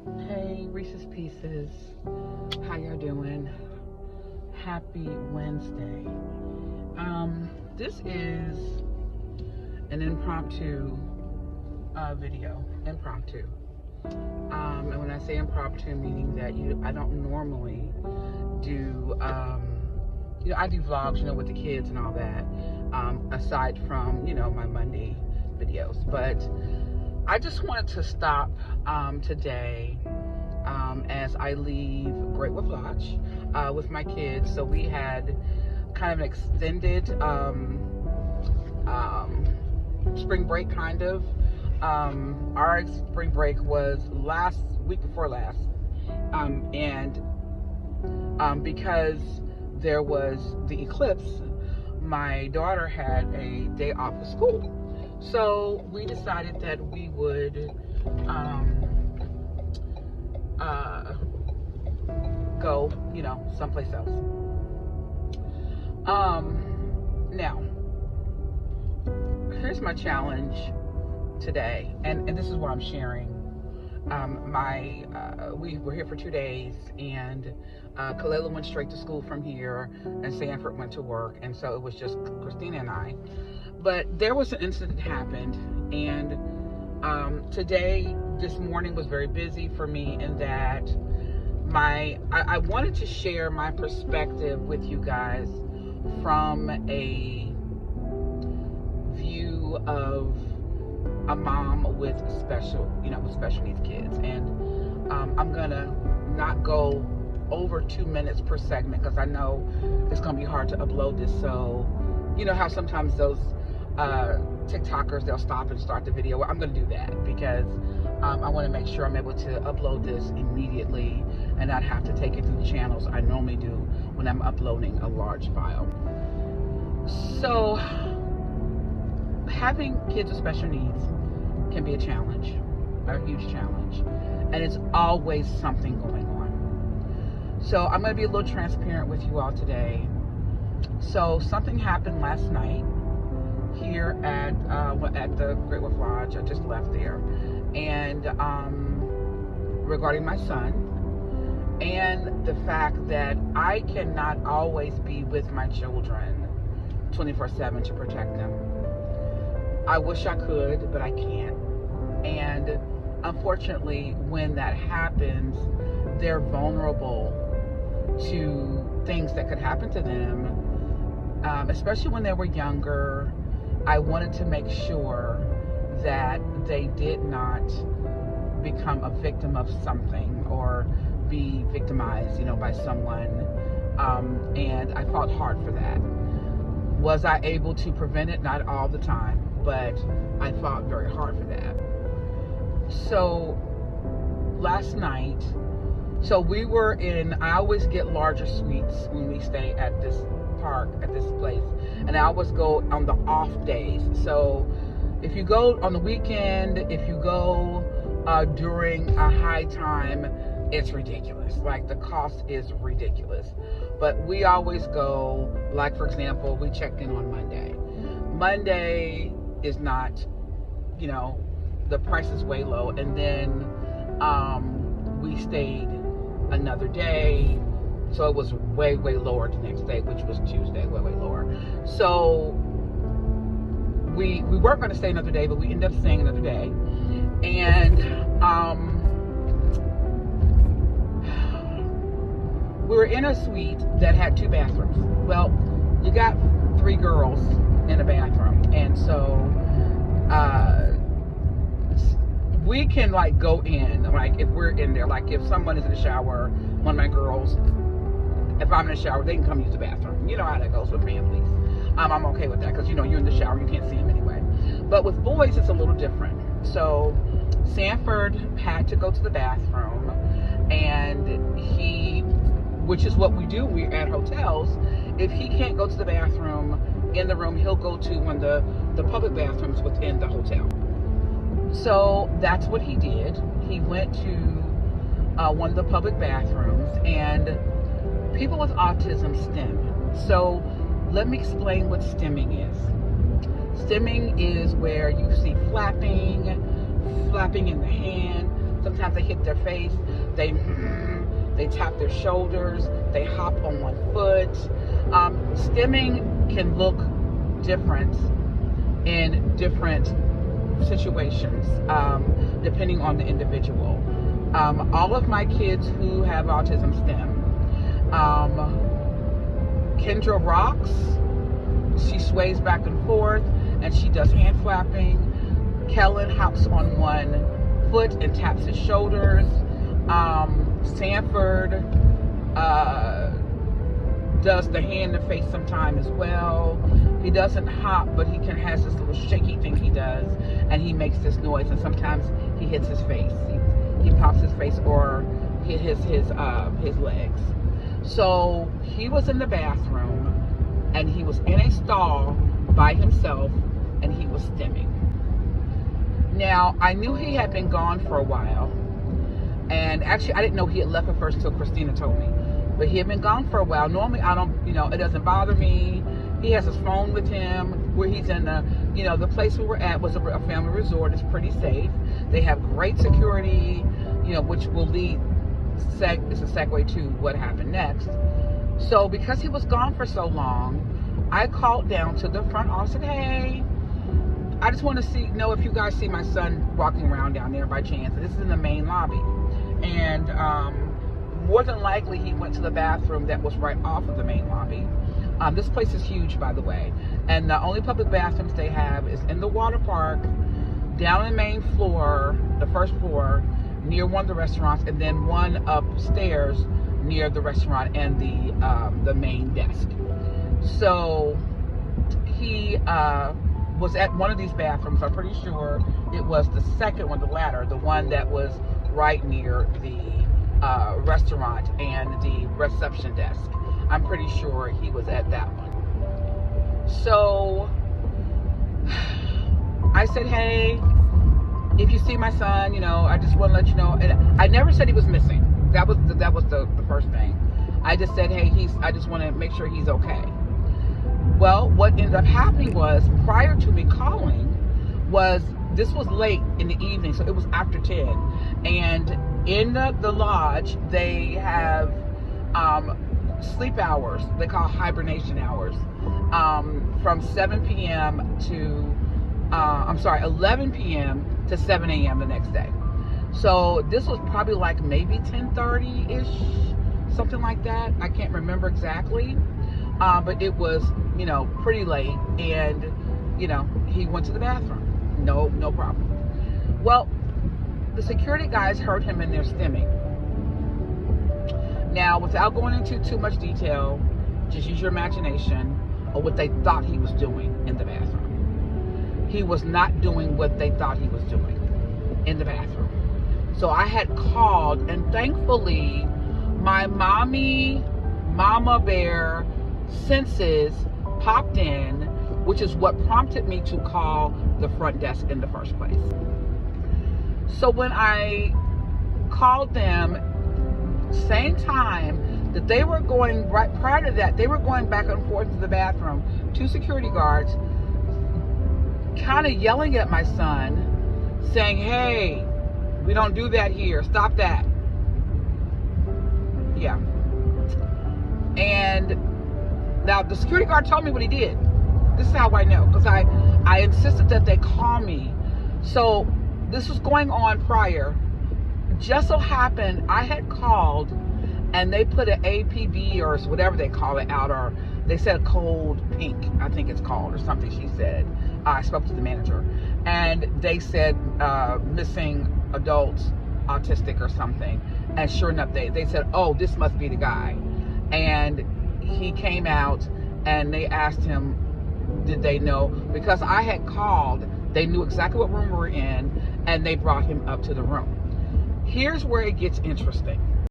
Hey, Reese's Pieces. How y'all doing? Happy Wednesday. This is an impromptu video. Impromptu. And when I say impromptu, meaning that I don't normally do. I do vlogs, with the kids and all that. Aside from my Monday videos, but I just wanted to stop today as I leave Great Wolf Lodge with my kids. So we had kind of an extended spring break, kind of. Our spring break was week before last, and because there was the eclipse, my daughter had a day off of school. So we decided that we would go, someplace else. Now, here's my challenge today, and this is what I'm sharing. We were here for 2 days, and Kalela went straight to school from here, and Sanford went to work, and so it was just Christina and I. But there was an incident that happened, and this morning was very busy for me in that I wanted to share my perspective with you guys from a view of a mom with special needs kids. And I'm gonna not go over 2 minutes per segment because I know it's gonna be hard to upload this. So you know how sometimes those TikTokers, they'll stop and start the video. Well, I'm going to do that because I want to make sure I'm able to upload this immediately and not have to take it through the channels I normally do when I'm uploading a large file. So having kids with special needs can be a challenge, a huge challenge, and it's always something going on. So I'm going to be a little transparent with you all today. So something happened last night here at the Great Wolf Lodge. I just left there, and regarding my son and the fact that I cannot always be with my children 24/7 to protect them. I wish I could, but I can't. And unfortunately, when that happens, they're vulnerable to things that could happen to them, especially when they were younger. I wanted to make sure that they did not become a victim of something or be victimized, by someone. And I fought hard for that. Was I able to prevent it? Not all the time, but I fought very hard for that. So last night, we were I always get larger suites when we stay at this park, at this place, and I always go on the off days. So if you go on the weekend, if you go during a high time, it's ridiculous. Like, the cost is ridiculous. But we always go, like, for example, we checked in on Monday. Monday is not, the price is way low. And then we stayed another day, so it was way lower the next day, which was Tuesday, way lower. So we weren't going to stay another day, but we ended up staying another day. And we were in a suite that had 2 bathrooms. Well, you got 3 girls in a bathroom, and so we can go in, if we're in there, if someone is in the shower, one of my girls, if I'm in the shower, they can come use the bathroom. You know how that goes with families. I'm okay with that because you're in the shower, you can't see them anyway. But with boys, it's a little different. So Sanford had to go to the bathroom, and which is what we do, we're at hotels. If he can't go to the bathroom in the room, he'll go to one of the public bathrooms within the hotel. So that's what he did. He went to one of the public bathrooms, and people with autism stim. So let me explain what stimming is. Stimming is where you see flapping in the hand, Sometimes they hit their face. They tap their shoulders. They hop on one foot. Stimming can look different in different situations, depending on the individual. All of my kids who have autism stem. Kendra rocks. She sways back and forth, and she does hand flapping. Kellen hops on one foot and taps his shoulders. Sanford does the hand and face sometime as well. He doesn't hop, but he has this little shaky thing he does, and he makes this noise, and sometimes he hits his face. He pops his face or hit his legs. So he was in the bathroom, and he was in a stall by himself, and he was stimming. Now, I knew he had been gone for a while, and actually I didn't know he had left at first until Christina told me. But he had been gone for a while. Normally I don't, it doesn't bother me. He has his phone with him. Where he's in the place we were at was a family resort. It's pretty safe. They have great security, which will lead, it's a segue to what happened next. So because he was gone for so long, I called down to the front office and said, hey, I just want to know if you guys see my son walking around down there by chance. This is in the main lobby. And more than likely he went to the bathroom that was right off of the main lobby. This place is huge, by the way. And the only public bathrooms they have is in the water park, down in the main floor, the first floor, near one of the restaurants, and then one upstairs near the restaurant and the main desk. So he was at one of these bathrooms. I'm pretty sure it was the second one, the latter, the one that was right near the restaurant and the reception desk. I'm pretty sure he was at that one. So I said, hey, if you see my son, I just want to let you know. And I never said he was missing. That was the first thing. I just said, hey, I just want to make sure he's okay. Well, what ended up happening was, prior to me calling, this was late in the evening, so it was after 10. And in the lodge, they have sleep hours. They call hibernation hours, from 7 p.m. to 11 p.m. to 7 a.m. the next day. So this was probably like maybe 10:30-ish, something like that. I can't remember exactly, but it was pretty late, and he went to the bathroom. No problem. Well, the security guys heard him in there stimming. Now, without going into too much detail, just use your imagination of what they thought he was doing in the bathroom. He was not doing what they thought he was doing in the bathroom. So I had called, and thankfully, my mama bear senses popped in, which is what prompted me to call the front desk in the first place. So when I called them, same time that they were going, right prior to that, they were going back and forth to the bathroom, two security guards kind of yelling at my son, saying, hey, we don't do that here, stop that. Yeah. And now the security guard told me what he did. This is how I know, because I insisted that they call me. So this was going on prior. Just so happened I had called, and they put an APB or whatever they call it out, or they said cold pink, I think it's called, or something she said. I spoke to the manager, and they said missing adults, autistic or something. And sure enough, they said, oh, this must be the guy. And he came out, and they asked him, did they know? Because I had called, they knew exactly what room we were in, and they brought him up to the room. Here's where it gets interesting.